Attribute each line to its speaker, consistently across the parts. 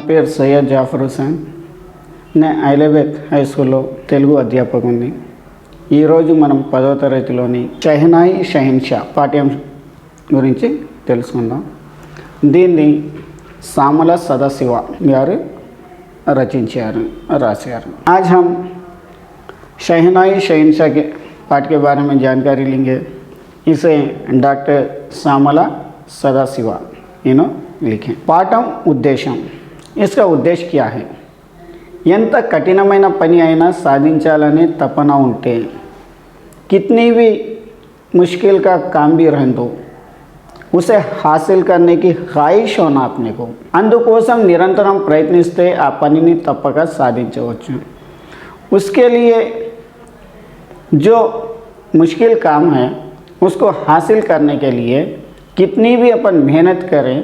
Speaker 1: పేరు సయ్యద్ జాఫర్ హుసేన్. నేను ఐలబెక్ హై స్కూల్లో తెలుగు అధ్యాపకుని. ఈరోజు మనం 10వ తరగతిలోని షహనాయి షహన్షా పాఠ్యం గురించి తెలుసుకుందాం. దీన్ని సామల సదాశివ గారు రాశారు. आज हम शहनाई शहनशाह के पाठ के बारे में जानकारी लेंगे. इसे डॉक्टर सामला सदाशिवा लिखे. पाठम उद्देश्य, इसका उद्देश्य क्या है? ఎంత కఠినమైన పని అయినా సాధించాలనే తపన ఉంటే कितनी भी मुश्किल का काम भी रहने दो, उसे हासिल करने की ख्वाहिश होना अपने को. అందుకోసం నిరంతరం ప్రయత్నిస్తే ఆ పనిని తప్పక సాధించవచ్చు. उसके लिए जो मुश्किल काम है उसको हासिल करने के लिए कितनी भी अपन मेहनत करें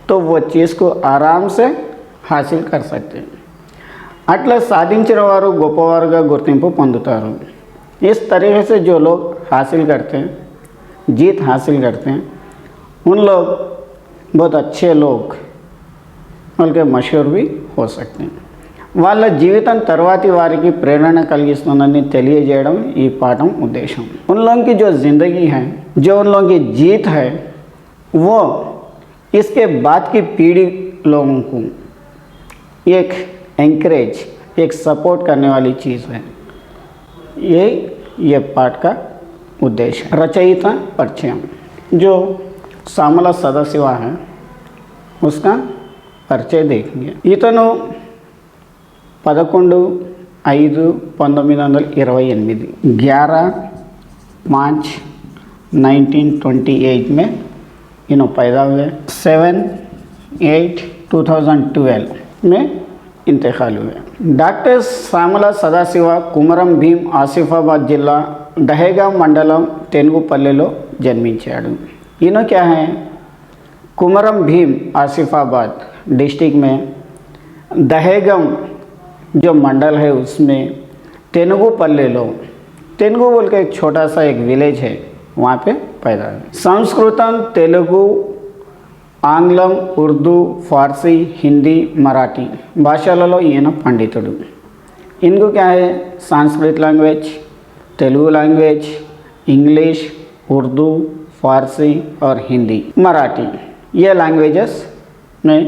Speaker 1: तो वो चीज़ को आराम से हासिल कर सकते हैं. అట్లా సాధించిన వారు గొప్పవారుగా గుర్తింపు పొందుతారు. इस तरीके से जो लोग हासिल करते हैं, जीत हासिल करते हैं, उन लोग बहुत अच्छे लोग बल्कि मशहूर भी हो सकते हैं. వాళ్ళ జీవితం తర్వాతి వారికి ప్రేరణ కలిగిస్తుందని తెలియజేయడం ఈ పాఠం ఉద్దేశం. उन लोगों की जो ज़िंदगी है, जो उन लोगों की जीत है, वो इसके बाद की पीढ़ी लोगों को एक एंकरेज, एक सपोर्ट करने वाली चीज़ है. ये पाठ का उद्देश्य है. रचयिता परिचय, जो सामला सदाशिवा है उसका परिचय देखेंगे. इतनु 11/5/1928 11 मार्च 1928 में पैदा हुए. 7/8/2012 में इंतकाल हुए. डॉक्टर सामला सदाशिवा कुमरम भीम ఆసిఫాబాద్ జిల్లా దహేగాం మండలం తెనుగుపల్లెలో జన్మించాడు. ఈయన क्या है, कुमरम भीम आसिफाबाद डिस्ट्रिक्ट में दहेगाम जो मंडल है उसमें तेनुगुपल्ले लो, तेनुगु बोल के एक छोटा सा एक विलेज है, वहाँ पे पैदा हुए. संस्कृतम, तेलुगु, ఆంగ్లం, ఉర్దూ, ఫార్సీ, హిందీ, మరాఠీ భాషలలో ఈయన పండితుడు. इनको क्या है, Sanskrit language, Telugu language, English, Urdu, Farsi और हिंदी, मराठी, ये लैंग्वेजेस में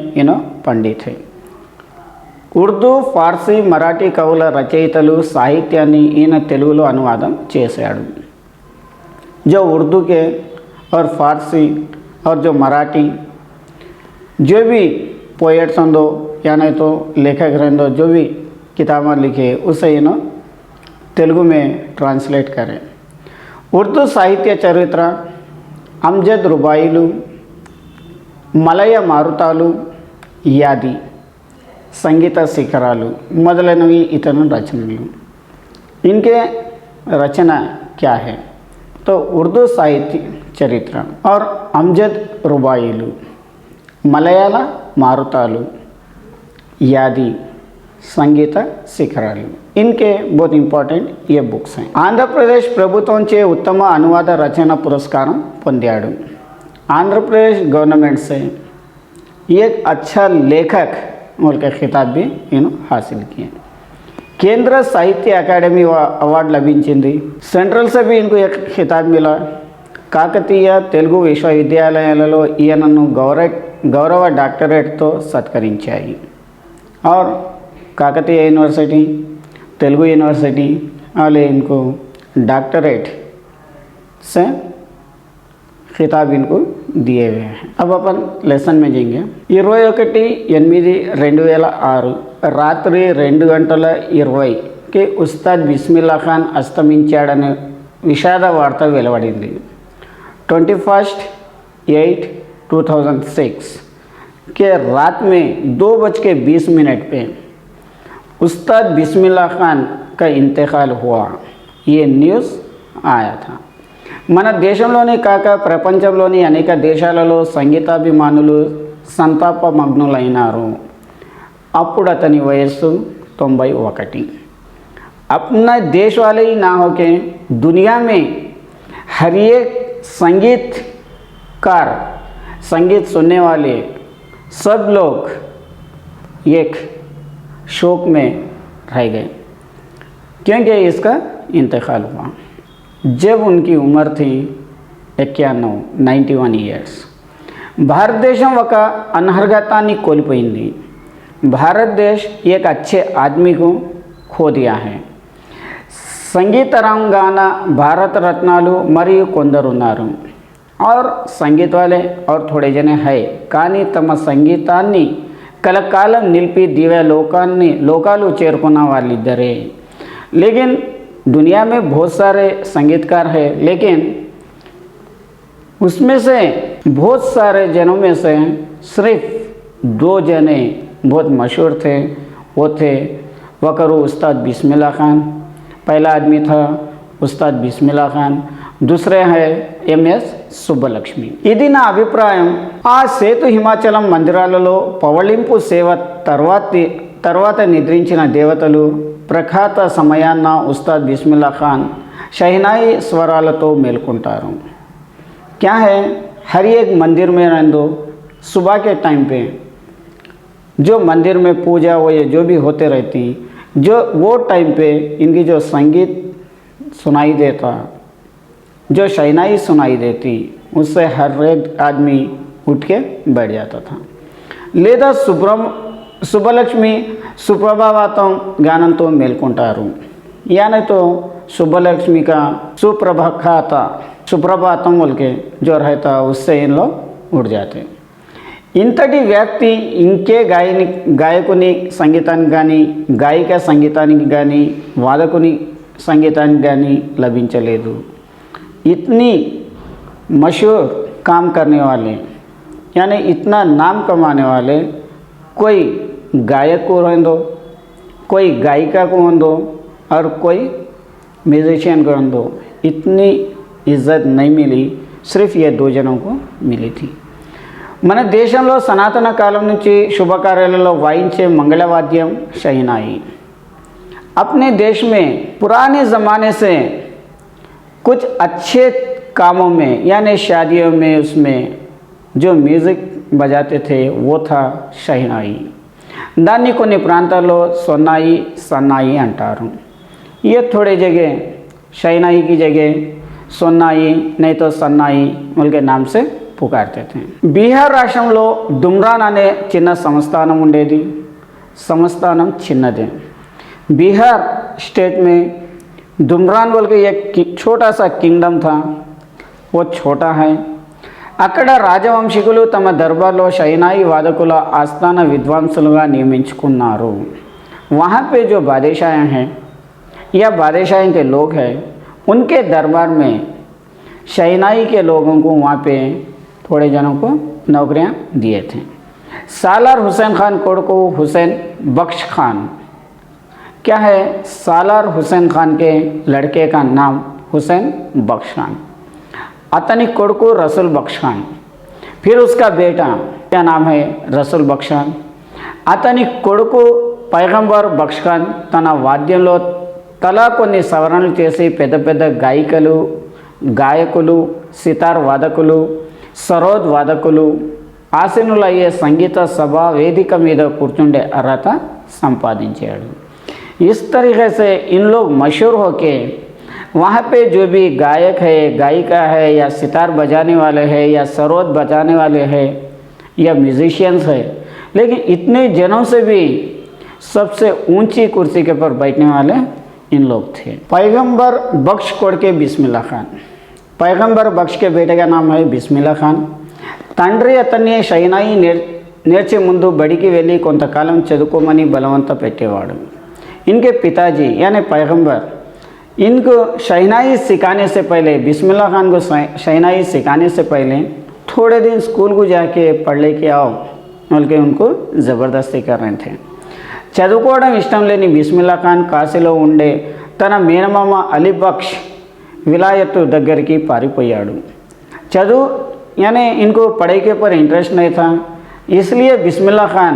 Speaker 1: पंडित है. ఉర్దూ, ఫార్సీ, మరాఠీ కవుల రచయితలు సాహిత్యాన్ని ఈయన తెలుగులో అనువాదం చేశాడు. जो उर्दू के और फारसी और जो मराठी जो भी पोएट्स हों दो या नहीं तो लेखक रहें दो, जो भी किताबें लिखे उसे तेलुगु में ट्रांसलेट करें. उर्दू साहित्य चरित्र, अमजद रुबाईलु, మలయ మారుతాలు, యాది, సంగీత శిఖరాలు మొదలైనవి ఇతను రచనలు. इनके रचना क्या है, तो उर्दू साहित्य चरित्र और अमजद रुबाईलु, మలయాళ మారుతాలు, యాది, సంగీత శిఖరాలు, इनके बहुत इंपॉर्टेंट ये बुक्स हैं. ఆంధ్రప్రదేశ్ ప్రభుత్వంచే ఉత్తమ అనువాద రచన పురస్కారం పొందాడు. आंध्र प्रदेश गवर्नमेंट से एक अच्छा लेखक बोल के खिताब भी हासिल किए. केंद्र साहित्य अकादमी अवार्ड लभिंचिंदी. सेंट्रल से भी इनको एक खिताब मिला. కాకతీయ తెలుగు విశ్వవిద్యాలయాలలో ఈయనను గౌరవ డాక్టరేట్తో సత్కరించాయి. और काकतीय यूनिवर्सिटी, तेलुगु यूनिवर्सिटी वाले इनको डॉक्टरेट से खिताब इनको दिए हुए हैं. अब अपन लेसन में जाएंगे. 21/8/2006 రాత్రి 2:20కి ఉస్తాద్ బిస్మిల్లా ఖాన్ అస్తమించాడనే విషాద వార్త వెలువడింది. 21/8/2006 के रात में 2:20 पे उस्ताद बिस्मिल्ला खान का इंतकाल हुआ. ये न्यूज़ आया था. మన దేశంలోనే కాక ప్రపంచంలోని అనేక దేశాలలో సంగీతాభిమానులు సంతాపమగ్నులైనారు. అప్పుడు అతని వయస్సు 91. अपना देश वाले ही ना होके दुनिया में हर एक संगीतकार, संगीत सुनने वाले सब लोग एक शोक में रह गए क्योंकि इसका इंतकाल हुआ जब उनकी उम्र थी 91 ఇయర్స్. భారతదేశం ఒక अनर्गतानी కోల్పోయింది. भारत देश एक अच्छे आदमी को खो दिया है. సంగీత రంగాన భారత రత్నాలు మరియు కొందరు ఉన్నారు. और సంగీత वाले और थोड़े जने है కానీ తమ సంగీతాన్ని కలకాలం నిలిపి దివ్య లోకాలు చేరుకున్న వాళ్ళిద్దరే. लेकिन दुनिया में बहुत सारे संगीतकार हैं, लेकिन उसमें से बहुत सारे जनों में से सिर्फ 2 जने बहुत मशहूर थे. वो थे वकरू उस्ताद बिस्मिल्लाह खान, पहला आदमी था उस्ताद बिस्मिल्लाह खान, दूसरे हैं MS సుబ్బలక్ష్మి. ఇది నా అభిప్రాయం. ఆ సేతు హిమాచలం మందిరాలలో పవళింపు సేవ తర్వాత నిద్రించిన దేవతలు ప్రఖాత సమయాన్న ఉస్తాద్ బిస్మిల్లా ఖాన్ शहनाई स्वरालतो मेलकुंटारू. क्या है, हर एक मंदिर में रहने सुबह के टाइम पे जो मंदिर में पूजा वो ये जो भी होते रहती, जो वो टाइम पे इनकी जो संगीत सुनाई देता, जो शहनाई सुनाई देती, उससे हर एक आदमी उठ के बैठ जाता था. లేదా సుబ్బలక్ష్మి సుప్రభాతం గానంతో మేల్కొంటారు. यानी तो सुब्बलक्ष्मी का सुप्रभातम बोल के जो रहता उससे इन लोग उठ जाते. ఇంతటి వ్యక్తి ఇంకే గాయకుని సంగీతానికి కానీ గాయిక సంగీతానికి కానీ వాదకుని సంగీతానికి కానీ లభించలేదు. इतनी मशहूर काम करने वाले यानी इतना नाम कमाने वाले कोई गायक को रहने दो, कोई गायिका को रहने दो और कोई म्यूजिशियन को रहने दो, इतनी इज्जत नहीं मिली, सिर्फ ये 2 जनों को मिली थी. మన దేశంలో సనాతన కాలం నుంచి శుభకార్యాలలో వాయించే మంగళవాద్యం शहनाई. अपने देश में पुराने ज़माने से कुछ अच्छे कामों में यानी शादियों में उसमें जो म्यूज़िक बजाते थे वो था शहनाई. దాన్ని కొన్ని ప్రాంతాల్లో సన్నాయి అంటారు. ये थोड़े जगह शहनाई की जगह सोन्नाई नहीं तो सन्नाई बोल के नाम से पुकारते थे. బీహార్ రాష్ట్రంలో దుమ్రాన్ అనే చిన్న సంస్థానం ఉండేది. సంస్థానం చిన్నదే. बिहार स्टेट में दुमरान बोल के एक छोटा सा किंगडम था, वो छोटा है. అక్కడ రాజవంశీకులు తమ దర్బార్లో షహనాయి వాదకుల ఆస్థాన విద్వాంసులుగా నియమించుకున్నారు. वहाँ पे जो बादशाह हैं या बादशाह के लोग हैं उनके दरबार में शहनाई के लोगों को वहाँ पे थोड़े जनों को नौकरियाँ दिए थे. सालार हुसैन खान कोड़को हुसैन बख्श खान. क्या है, सालार हुसैन खान के लड़के का नाम हुसैन बख्श खान, अतनी कोड़को रसूल बख्श खान, फिर उसका बेटा क्या नाम है रसूल बख्श खान. అతని కొడుకు పైగంబర్ బఖ్ష్ ఖాన్ తన వాద్యంలో తలా కొన్ని సవరణలు చేసి పెద్ద పెద్ద గాయకులు సితార్ వాదకులు సరోద్ వాదకులు ఆసీనులయ్యే సంగీత సభ వేదిక మీద కూర్చుండే అర్హత సంపాదించాడు. इस तरीके से इन लोग मशहूर होके वहाँ पे जो भी गायक है, गायिका है या सितार बजाने वाले हैं या सरोद बजाने वाले हैं या म्यूजिशियंस है, लेकिन इतने जनों से भी सबसे ऊंची कुर्सी के ऊपर बैठने वाले इन लोग थे. पैगंबर बख्श कोड़के बिस्मिल्ला खान. पैगंबर बख्श के बेटे का नाम है बिस्मिल्ला खान. తండ్రి అతన్ని షహనాయి నేర్చే ముందు బడికి వెళ్ళి కొంతకాలం చదువుకోమని బలవంత పెట్టేవాడు. इनके पिताजी यानी पैगंबर इनको शहनाई सिखाने से पहले बिस्मिल्लाह खान को शहनाई सिखाने से पहले थोड़े दिन स्कूल को जाके पढ़ लेके आओ बोल के उनको ज़बरदस्ती कर रहे थे. చదువుకోవడం ఇష్టం లేని బిస్మిల్లా ఖాన్ కాశీలో ఉండే తన మేనమామ అలీ బక్ష్ విలాయత్ దగ్గరికి పారిపోయాడు. చదువు यानी इनको पढ़ाई के ऊपर इंटरेस्ट नहीं था, इसलिए बिस्मिल्लाह खान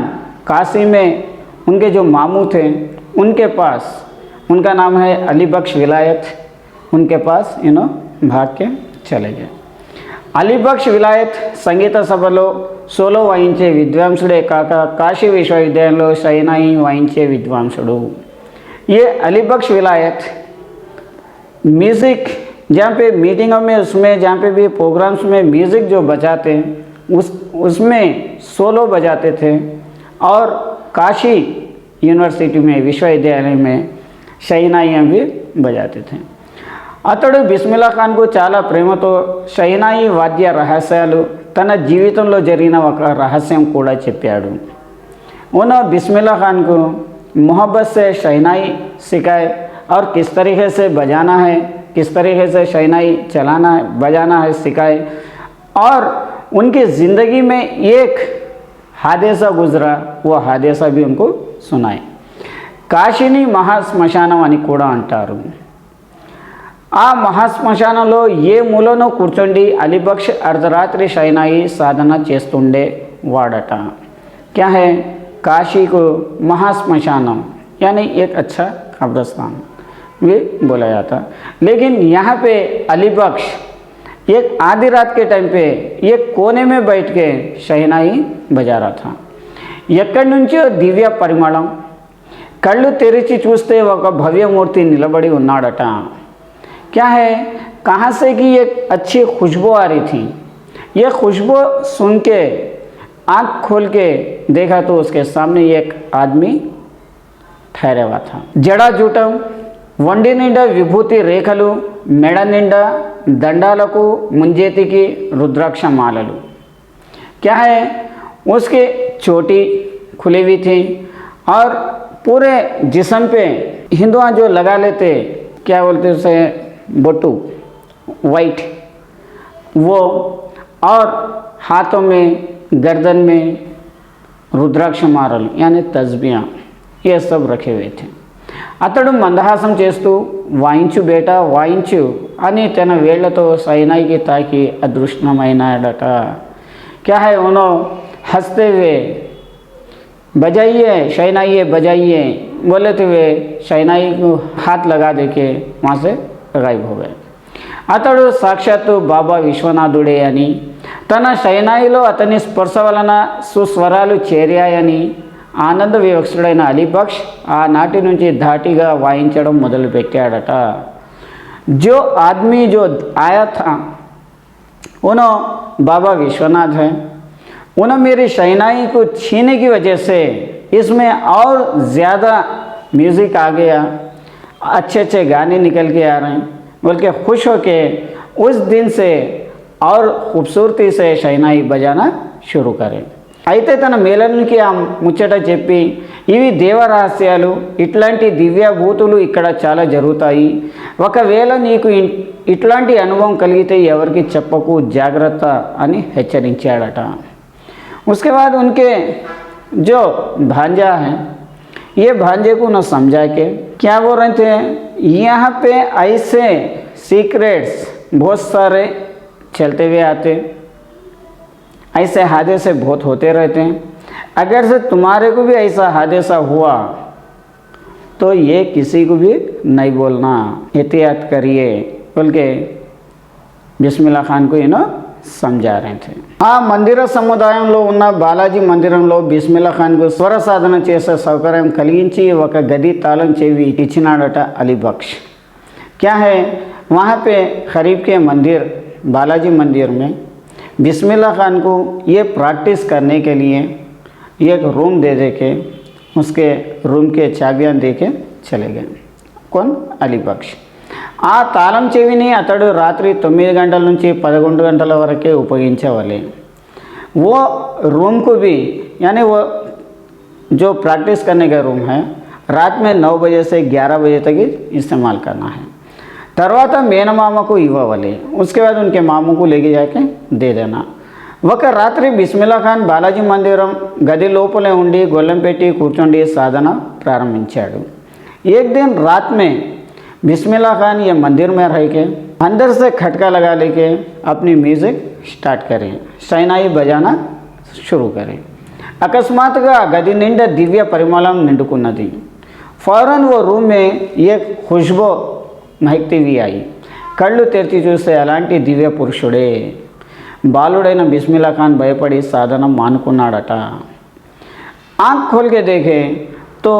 Speaker 1: काशी में उनके जो मामू थे उनके पास, उनका नाम है अली बख्श विलायत, उनके पास भाग के चले गए. అలీ బక్ష్ విలాయత్ సంగీత సభలో సోలో వాయించే విద్వాంసుడే కాక కాశీ విశ్వవిద్యాలయంలో షహనాయి వాయించే విద్వాంసుడు. ये अली बख्श विलायत म्यूज़िक जहाँ पे मीटिंगों में उसमें जहाँ पे भी प्रोग्राम्स में म्यूज़िक जो बजाते उसमें सोलो बजाते थे और काशी यूनिवर्सिटी में विश्वविद्यालय में షహనాయియా भी बजाते थे. అతడు బిస్మిల్లా ఖాన్కు చాలా ప్రేమతో షహనాయి వాద్య రహస్యాలు తన జీవితంలో జరిగిన ఒక రహస్యం కూడా చెప్పాడు. उन्होंने बिस्मिल्ला खान को मोहब्बत से शहनाई सिखाए और किस तरीके से बजाना है, किस तरीके से शहनाई चलाना है, बजाना है सिखाए. और उनकी ज़िंदगी में एक हादसा गुजरा, वो हादसा भी उनको सुनाए. కాశీని మహాశ్మశానం అని కూడా అంటారు. ఆ మహాశ్మశానంలో ఏ మూలనో కూర్చొని అలీబక్ష్ అర్ధరాత్రి షహనాయి సాధన చేస్తుండే వాడట. क्या है काशी को महाश्मशानम यानी एक अच्छा कब्रस्तान भी बोला जाता. लेकिन यहाँ पे अली बख्श एक आधी रात के टाइम पे एक कोने में बैठ के షహనాయి बजा रहा था. ఎక్కడి నుంచో దివ్య పరిమళం, కళ్ళు తెరిచి చూస్తే ఒక భవ్యమూర్తి నిలబడి ఉన్నాడట. क्या है कहाँ से कि एक अच्छी खुशबू आ रही थी. ये खुशबू सुन के आँख खोल के देखा तो उसके सामने एक आदमी ठहरा हुआ था. జడాజూటం, వండి నిండా విభూతి రేఖలు, మెడ నిండా దండాలకు ముంజేతికి रुद्राक्ष मालలు. क्या है उसके चोटी खुली हुई थी और पूरे जिस्म पे हिंदुआ जो लगा लेते, क्या बोलते उसे, बोटू वाइट, वो, और हाथों में गर्दन में रुद्राक्ष मारल यानी तस्बियाँ, ये सब रखे हुए थे. అతడు మందహాసం చేస్తూ వాయించు బేటా వాయించు అని తన వేళ్లతో షహనాయికి తాకి అదృష్టమైనాడట. क्या है उन्होंने हंसते हुए बजाइए शहनाई बजाइए बोलते हुए షహనాయి को हाथ लगा दे के वहाँ से गायब हो गए. అతడు సాక్షాత్తు బాబా విశ్వనాథుడే అని, తన షహనాయిలో అతని స్పర్శ వలన సుస్వరాలు చేరాయని ఆనంద వివక్షుడైన అలీ బక్ష్ ఆనాటి నుంచి ధాటిగా వాయించడం మొదలుపెట్టాడట. जो आदमी जो आया था उन्होंने बाबा विश्वनाथ है, उन्होंने मेरी शहनाई को छीनने की वजह से इसमें और ज़्यादा म्यूज़िक आ गया, अच्छे अच्छे गाने निकल के आ रहे हैं बोल के खुश हो के उस दिन से और ख़ूबसूरती से షహనాయి बजाना शुरू करें. అయితే తన మేళనుకి ఆ ముచ్చట చెప్పి, ఇవి దేవరహస్యాలు, ఇట్లాంటి దివ్యభూతులు ఇక్కడ చాలా జరుగుతాయి, ఒకవేళ నీకు ఇట్లాంటి అనుభవం కలిగితే ఎవరికి చెప్పకు జాగ్రత్త అని హెచ్చరించాడట. उसके बाद उनके जो भांजा है, ये भांजे को न समझा के क्या बोल रहे थे, यहाँ पे ऐसे सीक्रेट्स बहुत सारे चलते हुए आते, ऐसे हादसे बहुत होते रहते हैं, अगर से तुम्हारे को भी ऐसा हादसा हुआ तो ये किसी को भी नहीं बोलना, एहतियात करिए बोल के బిస్మిల్లా ఖాన్ को समझा रहे थे. ఆ మందిర సముదాయంలో ఉన్న బాలాజీ మందిరంలో బిస్మిల్లా ఖాన్కు స్వర సాధన చేసే సౌకర్యం కలిగించి ఒక గది తాళం చెవి ఇచ్చినాడట అలీ బక్ష్. क्या है वहाँ पे खरीब के मंदिर बालाजी मंदिर में बिस्मिल्ला खान को ये प्रैक्टिस करने के लिए एक रूम दे के उसके रूम के चाबियाँ दे के चले गए. कौन? अली बख्श. ఆ తాళం చెవిని అతడు రాత్రి 9 గంటల నుంచి 11 గంటల వరకే ఉపయోగించేవాళ్ళే. वो रूम को भी यानी वो जो प्रैक्टिस करने का रूम है रात में 9 बजे से 11 बजे तक ही इस्तेमाल करना है. తర్వాత మేనమామకు ఇవ్వాలి, उसके बाद उनके मामू को लेके जाके दे देना. ఒక రాత్రి బిస్మిల్లా ఖాన్ బాలాజీ మందిరం గది లోపలే ఉండి గొల్లెం పెట్టి కూర్చొని సాధన ప్రారంభించాడు. एक दिन रात में बिस्मिल्ला खान ये मंदिर में रह के अंदर से खटका लगा लेके अपनी म्यूज़िक स्टार्ट करें, షహనాయి बजाना शुरू करें. అకస్మాత్తుగా గది నిండా దివ్య పరిమళం నిండుకున్నది. फौरन वो रूम में एक खुशबू महकती हुई आई. కళ్ళు తెరిచి చూస్తే అలాంటి దివ్య పురుషుడే. బాలుడైన బిస్మిల్లా ఖాన్ భయపడి సాధన మానుకున్నాడట. आँख खोल के देखे तो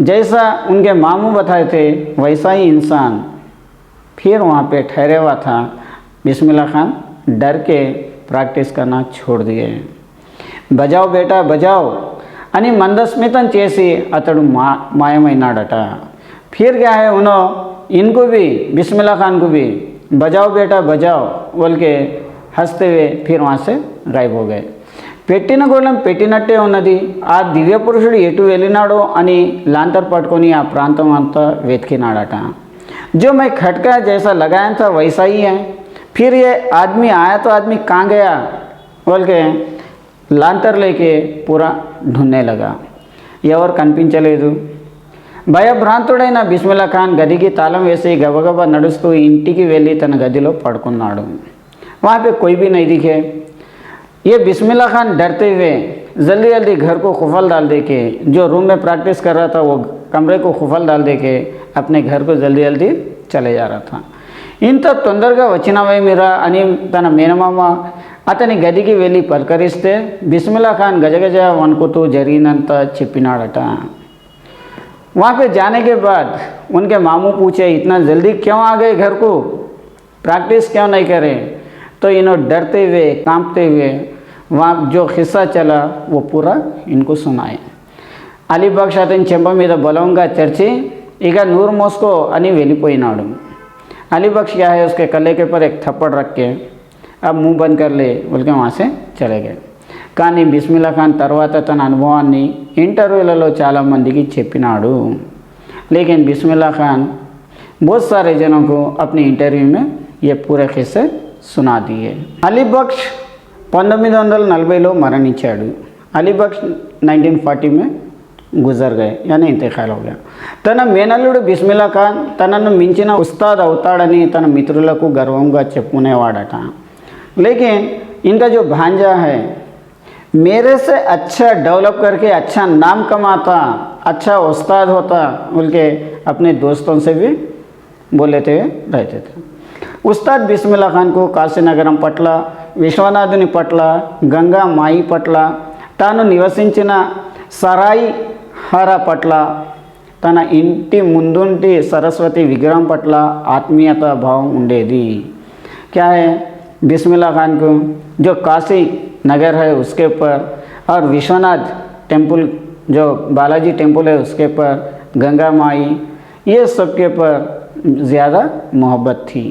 Speaker 1: जैसा उनके मामू बताए थे वैसा ही इंसान फिर वहाँ पे ठहरे हुआ था. बिस्मिल्ला खान डर के ప్రాక్టీస్ करना छोड़ दिए. బజావ్ బేటా బజావ్ అని మందస్మితం చేసి అతడు మాయమైనాడట. फिर क्या है उन्होंने इनको भी बिस्मिल्ला खान को भी बजाओ बेटा बजाओ बोल के हंसते हुए फिर वहाँ से गायब हो गए. పెట్టిన గోళం పెట్టినట్టే ఉన్నది. ఆ దివ్య పురుషుడు ఎటు వెళ్ళినాడో అని లాంతర్ పట్టుకొని ఆ ప్రాంతం అంతా వెతికినాడట. जो मैं खटका जैसा लगाया था वैसा ही है. फिर ये आदमी आया तो आदमी कहाँ गया बोल के లాంతర్ లేకే పూరా ढूंढने लगा. ఎవరు కనిపించలేదు. భయభ్రాంతుడైన బిస్మిల్లా ఖాన్ గదికి తాళం వేసి గబగబా నడుస్తూ ఇంటికి వెళ్ళి తన గదిలో పడుకున్నాడు. वहाँ पे कोई भी नहीं दिखे. ये बिस्मिल्ला खान डरते हुए जल्दी जल्दी घर को खुफल डाल दे के, जो रूम में प्रैक्टिस कर रहा था वो कमरे को खुफल डाल दे के अपने घर को जल्दी जल्दी चले जा रहा था. ఇంత తొందరగా వచ్చినవే మీరా అని తన మేనమామ అతని గదికి వెళ్ళి పలకరిస్తే బిస్మిల్లా ఖాన్ గజగజ వణుకుతూ జరిగినంత చెప్పినాడట. वहाँ पे जाने के बाद उनके मामू पूछे इतना जल्दी क्यों आ गए घर को, प्रैक्टिस क्यों नहीं करे. तो इन्होंने डरते हुए कांपते हुए वहाँ जो किस्सा चला वो पूरा इनको सुनाए. అలీ బక్ష్ అతని చెంప మీద బలంగా చర్చి ఇక నూరు మోసుకో అని వెళ్ళిపోయినాడు. अली बख्श क्या है उसके कल्ले के ऊपर एक थप्पड़ रख के अब मुंह बंद कर ले बोल के वहाँ से चले गए. కానీ బిస్మిల్లా ఖాన్ తర్వాత తన అనుభవాన్ని ఇంటర్వ్యూలలో చాలామందికి చెప్పినాడు. लेकिन बिस्मिल्ला खान बहुत सारे जनों को अपने इंटरव्यू में ये पूरे किस्से सुना दिए. అలీ బక్ష్ 1940లో మరణించాడు. అలీ బక్ష్ 1940 में गुजर गए यानी इंतकाल हो गया. తన మేనల్లుడు బిస్మిల్లా ఖాన్ తనను మించిన ఉస్తాద్ అవుతాడని తన మిత్రులకు గర్వంగా చెప్పుకునేవాడట. लेकिन इनका जो भांजा है मेरे से अच्छा डेवलप करके अच्छा नाम कमाता, अच्छा उस्ताद होता बोल के अपने दोस्तों से भी बोलते हुए रहते थे. ఉస్తాద్ బిస్మిల్లా ఖాన్ को కాశీనగరం పట్ల, విశ్వనాథుని పట్ల, గంగా మాయి పట్ల, తాను నివసించిన సరాయి హారా పట్ల, తన ఇంటి ముందుంటి సరస్వతి విగ్రహం పట్ల ఆత్మీయత భావం ఉండేది. क्या है बिस्मिल्ला खान को जो काशी नगर है उसके ऊपर और विश्वनाथ टेम्पल जो बालाजी टेम्पल है उसके ऊपर, गंगा माई ये सब के ऊपर ज़्यादा मोहब्बत थी.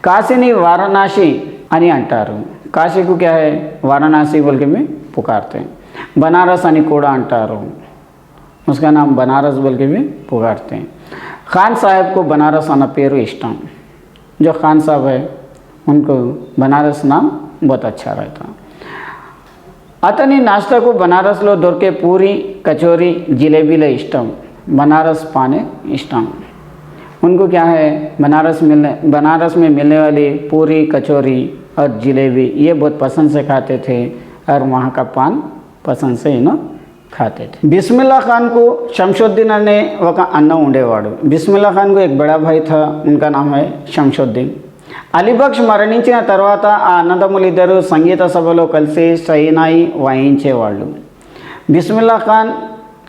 Speaker 1: काशीनी वाराणसी అని అంటారు. కాశీకు क्या है वाराणसी बोल के में पुकारते हैं. बनारस అని కూడా అంటారు. उसका नाम बनारस बोल के भी पुकारते हैं. खान साहब को बनारस आना पेरू इष्टम. जो खान साहब है उनको बनारस नाम बहुत अच्छा रहता. అతని నాష్టకు బనారస్లో దొరికే పూరి, కచోరీ, జిలేబీల ఇష్టం. बनारस पाने इष्टम. उनको क्या है बनारस में मिलने वाली पूरी, कचौरी और जलेबी ये बहुत पसंद से खाते थे और वहाँ का पान पसंद से इन्हों खाते थे. बिस्मिल्ला खान को शमशुद्दीन ने ఒక అన్న ఉండేవాడు. బిస్మిల్లా ఖాన్ को एक बड़ा भाई था, उनका नाम है शमशुद्दीन. అలీ బక్ష్ మరణించిన తర్వాత ఆ అన్నదమ్ములిద్దరూ సంగీత సభలో కలిసి షహనాయి వాయించేవాళ్ళు. बिस्मिल्ला खान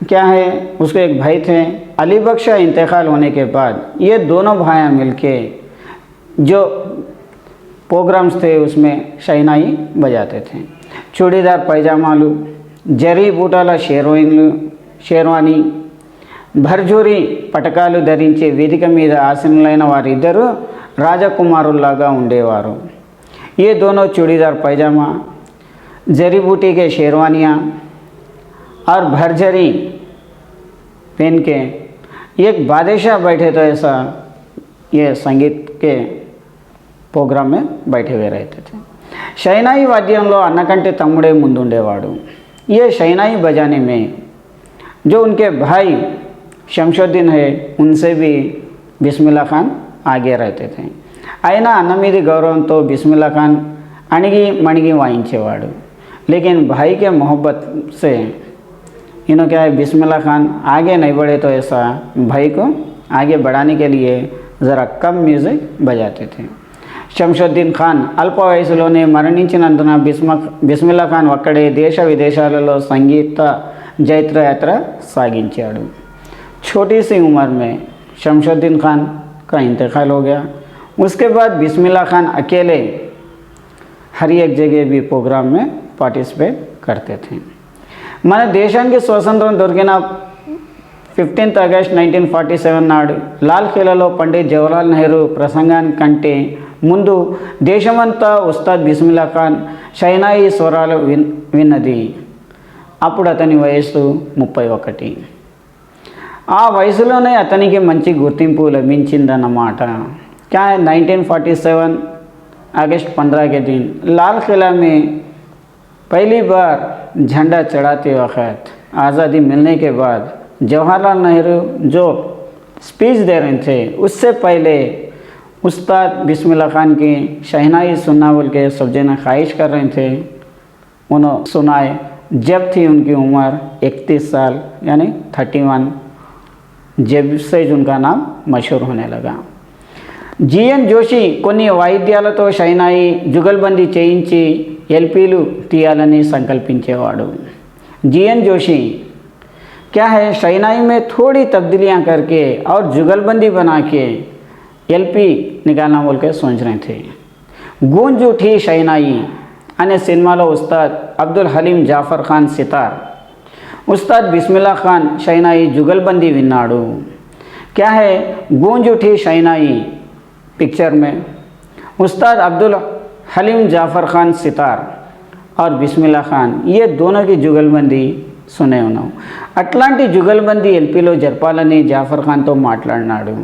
Speaker 1: क्या है उसको एक भाई थे. अली बख्श का इंतकाल होने के बाद ये दोनों भाई मिलके जो प्रोग्राम्स थे उसमें शहनाई बजाते थे. चूड़ीदार पैजामाలు, జరీ బూటాల షేర్వానీ, భర్జూరి పటకాలు ధరించి వేదిక మీద ఆసీనులైన వారిద్దరూ రాజకుమారుల్లాగా ఉండేవారు. ये दोनों चूड़ीदार पैजामा, जरी बूटी के शेरवानियाँ और भरजरी पहन के एक बादशाह बैठे तो ऐसा ये संगीत के प्रोग्राम में बैठे हुए रहते थे. शहनाई वाद्యంలో అన్నకంటే తమ్ముడే ముందుండేవాడు. ये शहनाई बजाने में जो उनके भाई शमशुद्दीन है उनसे भी बिस्मिल्ला खान आगे रहते थे. అయినా అన్న మీది గౌరవంతో बिस्मिल्ला खान అణిగి మణిగి వాయించేవాడు. लेकिन भाई के मोहब्बत से इन्हों क्या है बिस्मिल्ला खान आगे नहीं बढ़े तो ऐसा भाई को आगे बढ़ाने के लिए ज़रा कम म्यूज़िक बजाते थे. శంషుద్దీన్ ఖాన్ అల్ప వయసులోనే మరణించినందున బిస్మిల్లా ఖాన్ ఒక్కడే దేశ విదేశాలలో సంగీత జైత్రయాత్ర సాగించాడు. छोटी सी उम्र में शमशुद्दीन खान का इंतकाल हो गया. उसके बाद बिस्मिल्ला खान अकेले हर एक जगह भी प्रोग्राम में पार्टिसिपेट करते थे. మన దేశానికి స్వతంత్రం దొరికిన 15th ఆగస్ట్ 1947 నాడు లాల్ ఖిలాలో పండిత్ జవహర్లాల్ నెహ్రూ ప్రసంగానికంటే ముందు దేశమంతా ఉస్తాద్ బిస్మిల్లా ఖాన్ షైనాయి స్వరాలు విన్నది. అప్పుడు అతని వయస్సు 31. ఆ వయసులోనే అతనికి మంచి గుర్తింపు లభించిందన్నమాట. क्या 1947 अगस्त 15 के दिन लाल किला में पहली बार झंडा चढ़ाते वक्त आज़ादी मिलने के बाद जवाहरलाल नेहरू जो स्पीच दे रहे थे उससे पहले उस्ताद बिस्मिल्ला खान की शहनाई सुनना बोल के सब जना ख्वाहिश कर रहे थे. उन्होंने सुनाए जब थी उनकी उम्र 31 साल यानी 31, जब से उनका नाम मशहूर होने लगा. జీఎన్ జోషి కొన్ని వాయిద్యాలతో షైనాయి జుగల్బందీ చేయించి ఎల్పీలు తీయాలని సంకల్పించేవాడు. జీఎన్ जोशी क्या है शहनाई में थोड़ी तब्दीलियाँ करके और जुगलबंदी बना के एलपी निकालना बोल के सोच रहे थे. गूंज उठी शहनाई अने सिनेमालो उस्ताद अब्दुल हलीम जाफर खान सितार, उस्ताद बिस्मिल्ला खान शहनाई जुगलबंदी विन्नाडु. क्या है गूंज उठी शहनाई पिक्चर में उस्ताद अब्दुल हलीम जाफ़र खान सितार और बिस्मिल्ला खान ये दोनों की जुगलबंदी सुने ఉన్నాం. అట్లాంటి जुगलबंदी ఎల్పీలో జరపాలని జాఫర్ ఖాన్తో మాట్లాడినాడు.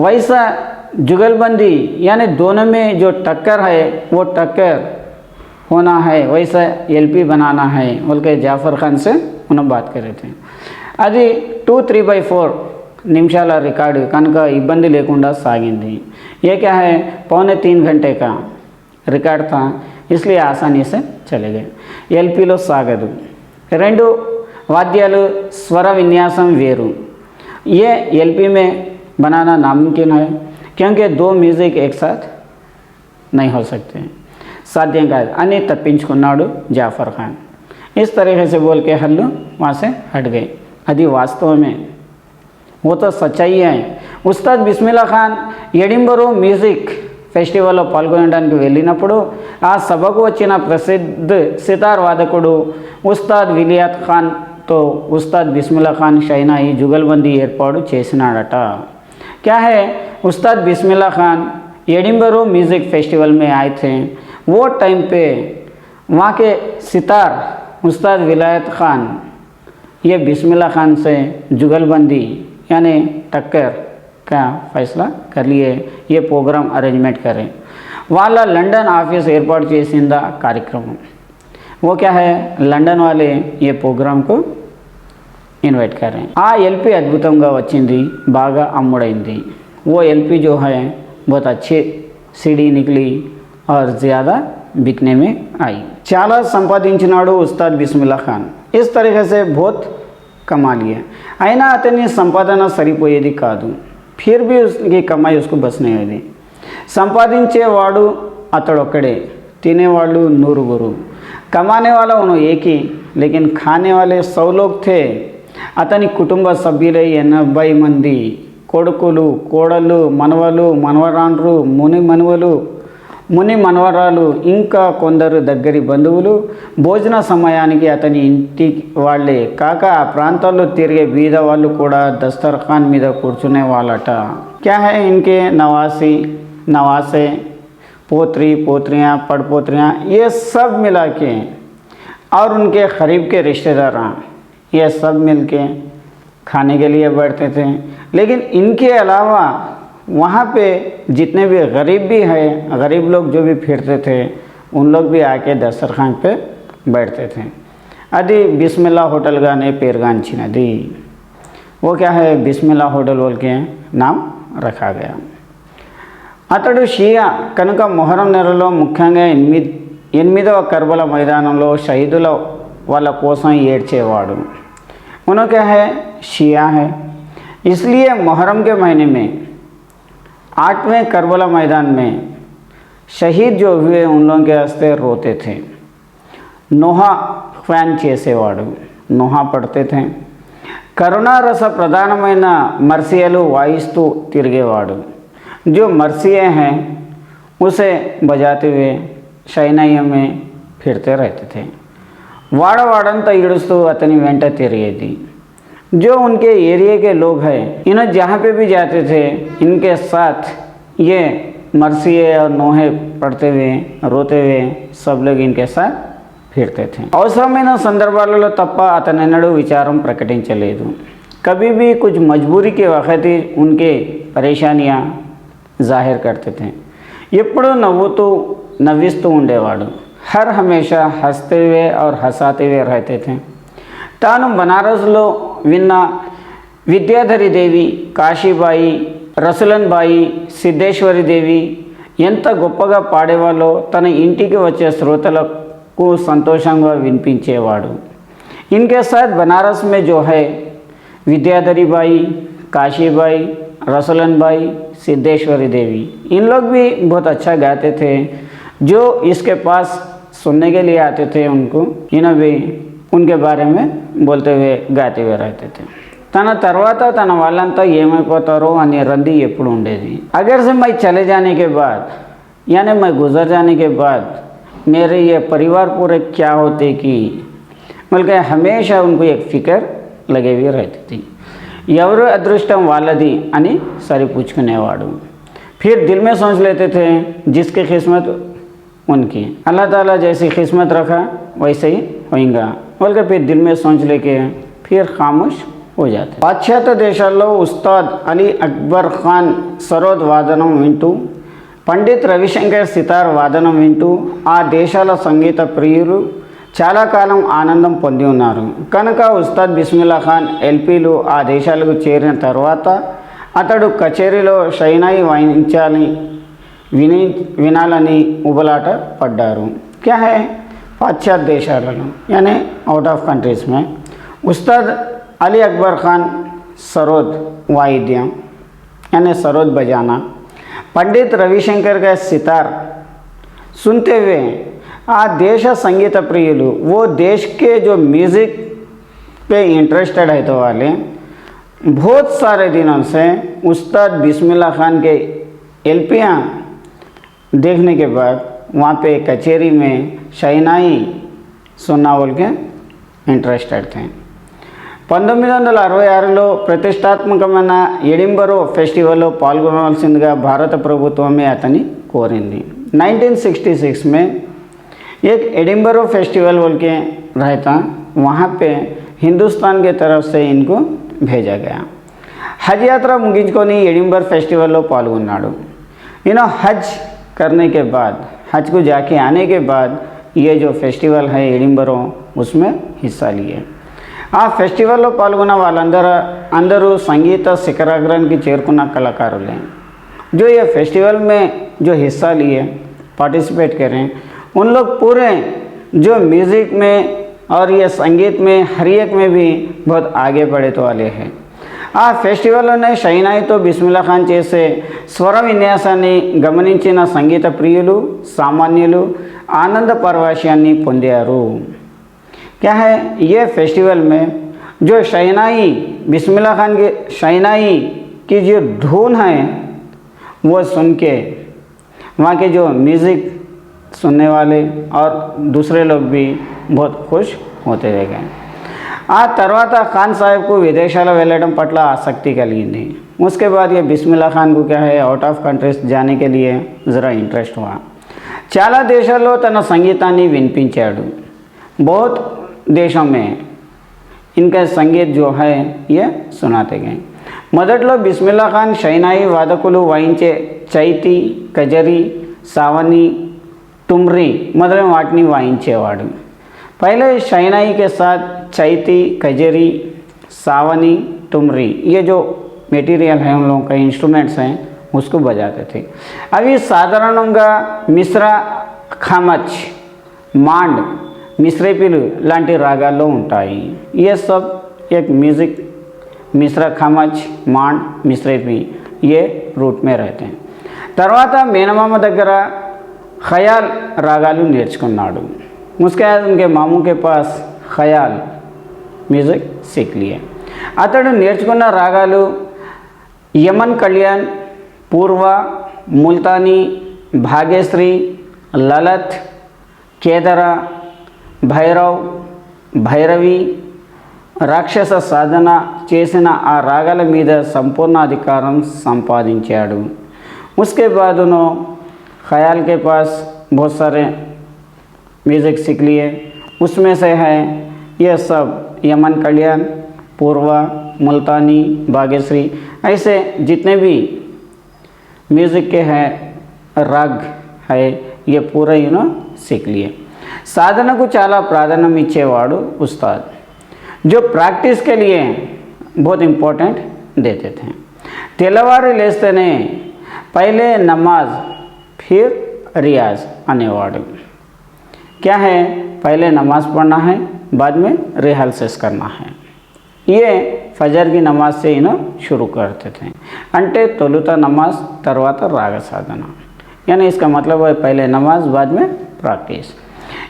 Speaker 1: वैसा जुगलबंदी यानी दोनों में जो टक्कर है वो टक्कर होना है, वैसा एलपी बनाना है बोल के जाफर खान से उन्होंने बात कर रहे थे. అది 2-3/4 నిమిషాల రికార్డు కనుక ఇబ్బంది లేకుండా సాగింది. ये क्या है 2.25 घंटे का रिकॉर्ड था, इसलिए आसानी से चले गए. ఎల్పీలో సాగదు. 2 వాద్యాలు స్వర విన్యాసం వేరు. ये एलपी में बनाना नामुमकिन है क्योंकि 2 म्यूज़िक एक साथ नहीं हो सकते, साध्యం కాదు అని తప్పించుకున్నాడు జాఫర్ ఖాన్. इस तरीके से बोल के हल्लू वहाँ से हट गए. అది వాస్తవమే, वो तो सच्चाई है. ఉస్తాద్ బిస్మిల్లా ఖాన్ ఎడింబరో మ్యూజిక్ ఫెస్టివల్లో పాల్గొనడానికి వెళ్ళినప్పుడు ఆ సభకు వచ్చిన ప్రసిద్ధ సితార్ వాదకుడు ఉస్తాద్ విలియాత్ ఖాన్తో ఉస్తాద్ బిస్మిల్లా ఖాన్ షైనాయి జుగల్బందీ ఏర్పాటు చేసినాడట. क्या है उस्ताद Bismillah Khan Edinburgh music festival में आए थे. वो टाइम पे वहाँ के सितार उस्ताद विलायत खान ये बिस्मिल्ला खान से जुगलबंदी यानी टक्कर का फैसला कर लिए, ये प्रोग्राम अरेंजमेंट करें. వాళ్ళ లండన్ ఆఫీస్ ఏర్పాటు చేసింద కార్యక్రమం. वो क्या है లండన్ वाले ये प्रोग्राम को इन्वाइट करें. ఆ ఎల్పీ అద్భుతంగా వచ్చింది, బాగా అమ్ముడైంది. वो एलपी जो है बहुत अच्छे सीडी निकली और ज़्यादा बिकने में आई. చాలా సంపాదించినాడు ఉస్తాద్ బిస్మిల్లా ఖాన్. इस तरीके से बहुत कमा लिया. అయినా అతని సంపాదన సరిపోయేది కాదు. फिर भी उसकी कमाई उसको बस नहीं हुई. సంపాదించేవాడు అతడొక్కడే, తినేవాళ్ళు 100. कमाने वाला उन्होंने एक ही, लेकिन खाने वाले 100 लोग थे. అతని కుటుంబ సభ్యులై 80 మంది కొడుకులు, కోడళ్ళు, మనవలు, మనవరాండ్రు, ముని మనవరాలు, ఇంకా కొందరు దగ్గరి బంధువులు భోజన సమయానికి అతని ఇంటి వాళ్ళే కాక ఆ ప్రాంతాల్లో తిరిగే బీద వాళ్ళు కూడా దస్తర్ఖాన్ మీద కూర్చునే వాళ్ళట. क्या है इनके नवासे पोत्री पोत्रियाँ पड़पोत्रियाँ ये सब मिला के और उनके करीब के रिश्तेदार ये सब मिल के खाने के लिए बैठते थे. लेकिन इनके अलावा वहाँ पे जितने भी गरीब भी है, गरीब लोग जो भी फिरते थे उन लोग भी आके दस्तरखान पे बैठते थे. అది బిస్మిల్లా होटल గానే పేరుగాంచినది. वो क्या है बिस्मिल्ला होटल बोल के नाम रखा गया. అతడు షియా కనుక మొహరం నెలలో ముఖ్యంగా 8వ కర్బలా మైదానంలో షహీదుల వాళ్ళ కోసం ఏడ్చేవాడు. उन्होंने क्या है शिया है, इसलिए मुहर्रम के महीने में 8वें करबला मैदान में शहीद जो हुए उन लोगों के वास्ते रोते थे। नोहा ఫ్యాన్ చేసేవాడు, నోహా పడితే थे। కరుణారస ప్రధానమైన మర్సియలు వాయిస్తూ తిరిగేవాడు। जो मर्सिये हैं उसे बजाते हुए शहनाइयों में फिरते रहते थे। వాడవాడంతా ఈడుస్తూ అతని వెంట తిరిగేది। जो उनके एरिया के लोग हैं, इन्हें जहाँ पे भी जाते थे इनके साथ ये मर्सिये और नोहे पढ़ते हुए रोते हुए सब लोग इनके साथ फिरते थे। అవసరమైన సందర్భాలలో తప్ప అతను ఎన్నడూ విచారం ప్రకటించలేదు। कभी भी कुछ मजबूरी के वक्त ही उनके परेशानियाँ जाहिर करते थे। ఎప్పుడూ నవ్విస్తూ ఉండేవాడు। हर हमेशा हंसते हुए और हंसाते हुए रहते थे। తాను బనారస్లో విన్న విద్యాధరి దేవి, కాశీబాయి, రసులన్ బాయి, సిద్ధేశ్వరి దేవి ఎంత గొప్పగా పాడేవాళ్ళో తన ఇంటికి వచ్చే శ్రోతలకు సంతోషంగా వినిపించేవాడు। इनके साथ बनारस में जो है विद्याधरी बाई, काशीबाई, रसुलन बाई, सिद्धेश्वरी देवी, इन लोग भी बहुत अच्छा गाते थे। जो इसके पास सुनने के लिए आते थे उनको इन्हें भी उनके बारे में बोलते हुए गाते हुए रहते थे। తన తర్వాత తన వాళ్ళంతా ఏమైపోతారో అనే రంది ఎప్పుడు ఉండేది। अगर से मैं चले जाने के बाद यानी मैं गुजर जाने के बाद मेरे ये परिवार पूरे क्या होते कि बल्कि हमेशा उनको एक फिक्र लगे हुए रहती थी। ఎవరు అదృష్టం వాళ్ళది అని సరిపుచ్చుకునేవాడు। फिर दिल में सोच लेते थे जिसकी किस्मत उनकी, अल्लाह ताला जैसी किस्मत रखा वैसे ही होएगा बल्कि फिर दिल में सोच लेके फिर खामोश हो जाते। పాశ్చాత్య దేశాల్లో ఉస్తాద్ అలీ అక్బర్ ఖాన్ సరోద్ వాదనం వింటూ, పండిత్ రవిశంకర్ సితార్ వాదనం వింటూ ఆ దేశాల సంగీత ప్రియులు చాలా కాలం ఆనందం పొంది ఉన్నారు। కనుక ఉస్తాద్ బిస్మిల్లా ఖాన్ ఎల్పీలు ఆ దేశాలకు చేరిన తర్వాత అతడు కచేరీలో షైనాయి వినాలని ఉబలాట పడ్డారు। क्या है పాశ్చాత్య దేశాలలో यानी आउट ऑफ कंट्रीज में उस्ताद अली अकबर खान सरोद वाइद्यम यानी सरोद बजाना, पंडित रविशंकर का सितार सुनते हुए आ देश संगीत प्रियुలు वो देश के जो म्यूज़िक पे इंटरेस्टेड है तो वाले बहुत सारे दिनों से उस्ताद बिस्मिल्ला खान के एलपियाँ देखने के बाद वहाँ पे कचेरी में शहनाई सुनना बोल के इंटरेस्टेड थे। 1966లో ప్రతిష్టాత్మకమైన ఎడింబరో ఫెస్టివల్లో పాల్గొనవలసిందిగా భారత ప్రభుత్వమే అతని కోరింది। 1966 में एक एडिंबरो फेस्टिवल बोल के रहता, वहाँ पे हिंदुस्तान के तरफ से इनको भेजा गया। हज यात्रा मुगिंచుకొని एडिंबर फेस्टिवల్లో పాల్గొన్నాడు। इन्हों हज करने के बाद, हज को जाके आने के बाद ये जो फेस्टिवल है एडिंबरो उसमें हिस्सा लिए। ఆ ఫెస్టివల్లో పాల్గొన్న వాళ్ళందరూ సంగీత శిఖరాగ్రానికి చేరుకున్న కళాకారులే। जो ये फेस्टिवल में जो हिस्सा लिए पार्टिसिपेट करें उन लोग पूरे जो म्यूज़िक में और ये संगीत में हर एक में भी बहुत आगे बढ़े तो वाले हैं। ఆ ఫెస్టివల్లోనే షైనాయితో బిస్మిల్లా ఖాన్ చేసే స్వర విన్యాసాన్ని గమనించిన సంగీత ప్రియులు సామాన్యులు ఆనంద పరవశాన్ని పొందారు। क्या है ये फेस्टिवल में जो शहनाई बिस्मिल्ला खान के शहनाई की जो धुन है वो सुन के वहाँ के जो म्यूज़िक सुनने वाले और दूसरे लोग भी बहुत खुश होते रह गए। आ తర్వాత खान साहब को విదేశాలు వెళ్ళడం పట్ల ఆసక్తి కలిగింది। उसके बाद ये बिस्मिल्ला खान को क्या है आउट ऑफ कंट्रीज जाने के लिए ज़रा इंटरेस्ट हुआ। చాలా దేశాల్లో తన సంగీతాన్ని వినిపించాడు। बहुत देशों में इनका संगीत जो है ये सुनाते गए। మొదట్లో బిస్మిల్లా ఖాన్ షైనాయి వాదకులు వాయించే చైతి, కజరి, సావని, టుమ్రి మొదలైన వాటిని వాయించేవాడు। पहले शहनाई के साथ चैती, कजरी, सावनी, टुमरी ये जो मटेरियल है उन लोगों का इंस्ट्रूमेंट्स हैं उसको बजाते थे। अभी साधारणंगा मिश्रा खामच, मांड, मिश्रेपिलु लांటి రాగాల్లో ఉంటాయి। ये सब एक म्यूज़िक मिश्रा खामच, मांड, मिश्रेपी ये रूट में रहते हैं। తర్వాత మేనమామ దగ్గర ఖయాల్ రాగాలు నేర్చుకున్నాడు. उसके बाद उनके मामू के पास ఖయాల్ మ్యూజిక్ सीख लिए. అతడు నేర్చుకున్న రాగాలు యమన్ కళ్యాణ్, పూర్వ, ముల్తానీ, భాగ్యశ్రీ, లలత్, కేదర, భైరవ్, భైరవి, రాక్షస సాధన చేసిన ఆ రాగాల మీద సంపూర్ణ అధికారం సంపాదించాడు. उसके बाद उन्होंने ख्याल के पास बहुत सारे म्यूज़िक सीख लिए. उसमें से है ये सब यमन कल्याण, पूर्वा, मुल्तानी, भाग्यश्री, ऐसे जितने भी म्यूज़िक के हैं राग है ये पूरा सीख लिए. సాధనకు చాలా ప్రాధాన్యం ఇచ్చేవాడు ఉస్తాద్. जो प्रैक्टिस के लिए बहुत इम्पोर्टेंट देते थे. తెల్లవారు లేస్తేనే पहले नमाज फिर रियाज అనేవాడు. क्या है, पहले नमाज पढ़ना है, बाद में रिहर्सल्स करना है. ये फजर की नमाज से शुरू करते थे. అంటే తొలుత నమాజ్ తర్వాత రాగ సాధన. यानी इसका मतलब है पहले नमाज बाद में प्रैक्टिस.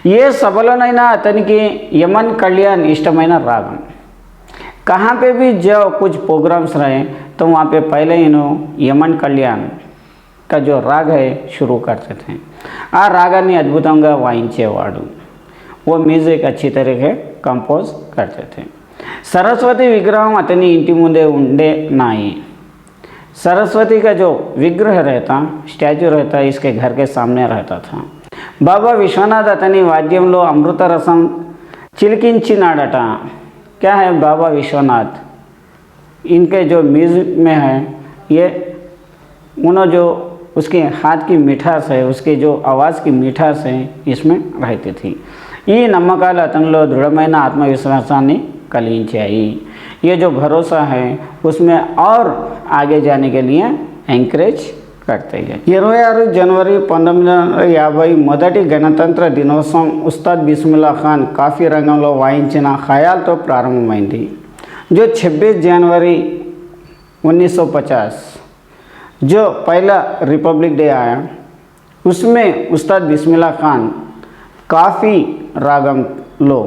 Speaker 1: ये सबलोनैना अतनिकी यमन कल्याण इष्टమైన रागम. कहाँ पे भी जो कुछ प्रोग्राम्स रहे तो वहाँ पे पहले यमन कल्याण का जो राग है शुरू करते थे. आ रागाన్ని అద్భుతంగా వాయించేవాడు. वो म्यूजिक अच्छी तरीके कंपोज करते थे. सरस्वती विग्रह अतनी इंटी मुंदे ఉండే नाई. सरस्वती का जो विग्रह रहता, स्टैचू रहता, इसके घर के सामने रहता था. बाबा विश्वनाथ अतनी वाद्యంలో अमृत रसम चिलकिंचिनाडట. क्या है बाबा विश्वनाथ, इनके जो म्यूजिक में है ये उन्होंने जो उसके हाथ की मिठास है, उसके जो आवाज़ की मिठास है इसमें रहती थी. ఈ నమ్మకాలు అతనిలో దృఢమైన ఆత్మవిశ్వాసాన్ని కలిగించాయి. ये जो भरोसा है उसमें और आगे जाने के लिए ఎంకరేజ్ करते हैं. 26 జనవరి 1950 మొదటి గణతంత్ర దినోత్సవం ఉస్తాద్ బిస్మిల్లా ఖాన్ కాఫీ రంగంలో వాయించిన ఖయాల్తో ప్రారంభమైంది. जो 26 जनवरी 1950 जो पहला रिपब्लिक डे आया उसमें उस्ताद बिस्मिल्ला खान काफ़ी रागम लो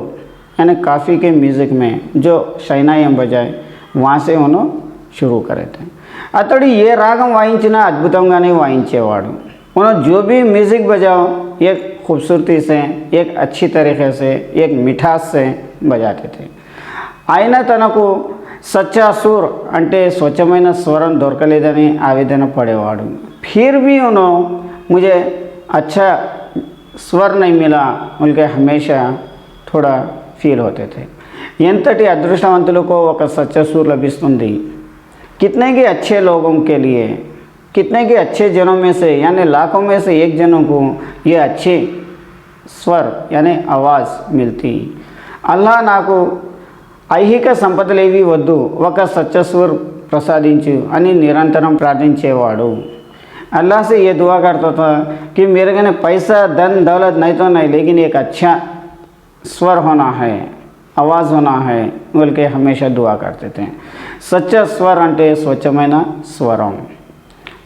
Speaker 1: यानी काफ़ी के म्यूज़िक में जो शहनाई बजाए वहाँ से उन्होंने शुरू करे थे. अतड़ी ये रागम वाయించిన అద్భుతంగానే వాయించేవాడు. उन्होंने जो भी म्यूज़िक बजाओ एक खूबसूरती से, एक अच्छी तरीके से, एक मिठास से बजाते थे. ఆయన తనకు సచ్చా సూర్ అంటే స్వచ్ఛమైన స్వరం దొరకలేదని ఆవేదన పడేవాడు. फिर भी उन्होंने मुझे अच्छा स्वर नहीं मिला उनके हमेशा थोड़ा फील होते थे. ఎంతటి అదృష్టవంతులకు ఒక సచ్చా సూర్ లభిస్తుంది. कितने के अच्छे लोगों के लिए, कितने के अच्छे जनों में से यानी लाखों में से एक जनों को ये अच्छे स्वर यानी आवाज़ मिलती. अल्लाह నాకు ఐహిక సంపదలేవి వద్దు, ఒక సచ్చస్వర్ ప్రసాదించు అని నిరంతరం ప్రార్థించేవాడు. अल्लाह से ये दुआ करता था कि मेरे कने पैसा धन दौलत नहीं तो नहीं, लेकिन एक अच्छा स्वर होना है, आवाज़ होना है बोल के हमेशा दुआ करते थे. सच्चा स्वर అంటే స్వచ్ఛమైన స్వరం.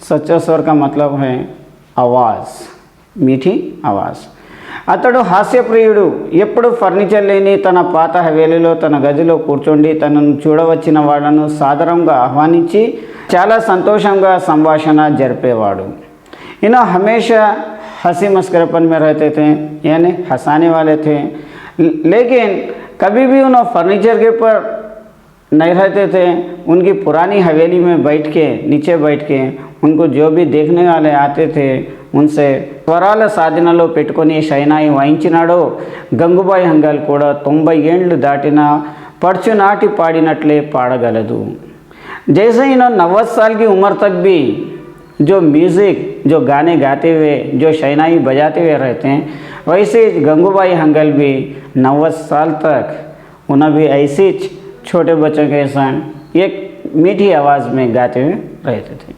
Speaker 1: सच्चा स्वर का मतलब है आवाज़, मीठी आवाज़. అతడు హాస్యప్రియుడు. ఎప్పుడు ఫర్నిచర్ లేని తన పాత హవేలీలో తన గదిలో కూర్చోండి తనను చూడవచ్చిన వాళ్ళను సాదరంగా ఆహ్వానించి చాలా సంతోషంగా సంభాషణ జరిపేవాడు. इन्हों हमेशा हंसी मस्करेपन में रहते थे यानी हंसाने वाले थे. लेकिन कभी भी उन्होंने फर्नीचर के ऊपर नहीं रहते थे. उनकी पुरानी हवेली में बैठ के नीचे बैठ के उनको जो भी देखने वाले आते थे उनसे స్వరాల సాధనలో పెట్టుకొని షైనాయి వాయించినాడో గంగుబాయి హంగల్ కూడా 90 ఏళ్ళు దాటిన పడుచు నాటి పాడినట్లే పాడగలదు. जैसे इन्होंने 90 साल की उम्र तक भी जो म्यूज़िक जो गाने गाते हुए जो शहनाई बजाते हुए रहते हैं, वैसे गंगूबाई हंगल भी 90 साल तक उन्हें भी ऐसे छोटे बच्चों के संग एक मीठी आवाज़ में गाते हुए रहते थे.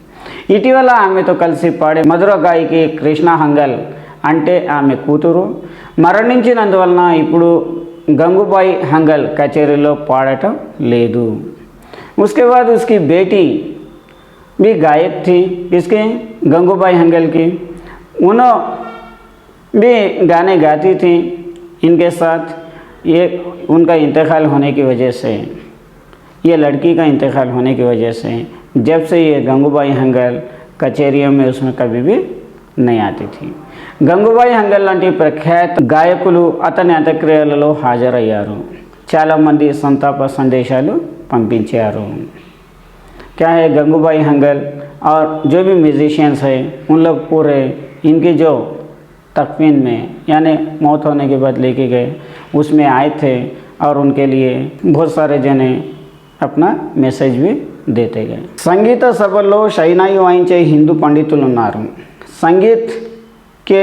Speaker 1: ఇటీవల ఆమెతో కలిసి పాడే మధుర గాయకి కృష్ణ హంగల్ అంటే ఆమె కూతురు మరణించినందువలన ఇప్పుడు గంగూబాయి హంగల్ కచేరీలో పాడటం లేదు. उसके बाद उसकी बेटी भी गायक थी इसके गंगूबाई हंगल की. उन्होंने भी गाने गाती थी। इनके साथ ये उनका इंतकाल होने की वजह से, ये लड़की का इंतकाल होने की वजह से जब से ये गंगूबाई हंगल कचेरियों में उसमें कभी भी नहीं आती थी। గంగూబాయి హంగల్ లాంటి ప్రఖ్యాత గాయకులు అతని అంత్యక్రియలలో హాజరయ్యారు। చాలామంది సంతాప సందేశాలు పంపించారు। क्या है गंगूबाई हंगल और जो भी म्यूजिशियंस है उन लोग पूरे इनकी जो तकफीन में यानी मौत होने के बाद लेके गए उसमें आए थे और उनके लिए बहुत सारे जने अपना మెసేజ్ भी देते गए। సంగీత సభల్లో షైనాయి వాయించే హిందూ పండితులు ఉన్నారు। संगीत के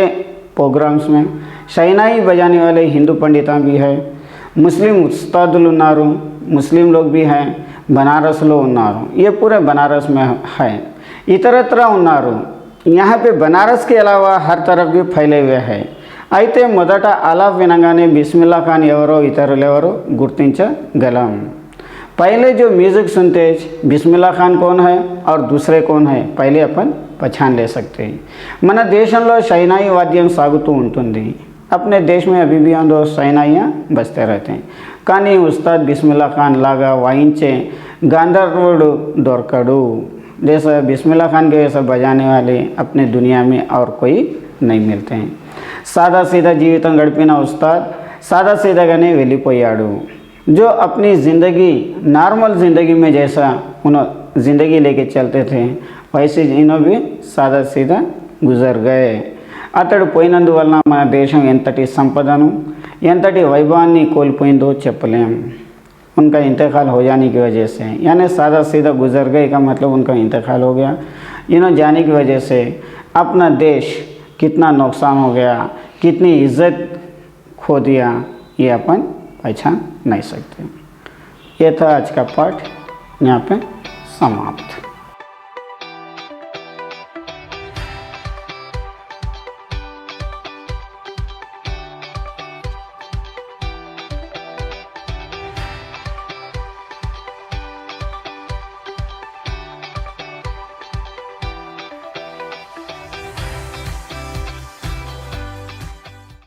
Speaker 1: प्रोग्राम्स में शहनाई बजाने वाले हिंदू पंडिता भी है। मुस्लिम उस्तादुल उन्नारू, मुस्लिम लोग भी हैं। बनारस लो उन्नारू, ये पूरे बनारस में है। इतरत्र उन्नारू, यहाँ पे बनारस के अलावा हर तरफ भी फैले हुए हैं। అయితే మొదట ఆలాప్ వినగానే బిస్మిల్లా ఖాన్ ఎవరో ఇతరులెవరో గుర్తించగలం। पहले जो म्यूज़िक सुनते बिस्मिल्ला खान कौन है और दूसरे कौन है पहले अपन पहचान ले सकते हैं। మన దేశంలో షైనాయి వాద్యం సాగుతూ ఉంటుంది। अपने देश में अभी भी हम दो शहनाइयाँ बजते रहते हैं। కానీ उस्ताद बिस्मिल्ला खान लागा वाइंचे गांधर्वुडु దొరకడు। जैसा बिस्मिल्ला खान के जैसा बजाने वाले अपने दुनिया में और कोई नहीं मिलते हैं। सादा सीधा జీవితం గడిపిన उस्ताद सादा सीधाగానే వెళ్ళిపోయాడు। जो अपनी ज़िंदगी नॉर्मल ज़िंदगी में जैसा उन्होंने ज़िंदगी लेके चलते थे वैसे इन्हों भी सादा सीधा गुजर गए। అతడు పోయినందువలన మన దేశం ఎంతటి సంపదను ఎంతటి వైభవాన్ని కోల్పోయిందో చెప్పలేం। उनका इंतकाल हो जाने की वजह से यानी सादा सीधा गुजर गए का मतलब उनका इंतकाल हो गया। इन्हों जाने की वजह से अपना देश कितना नुकसान हो गया, कितनी इज्जत खो दिया, ये अपन पहचान नहीं सकते। ये था आज का पाठ, यहाँ पे समाप्त।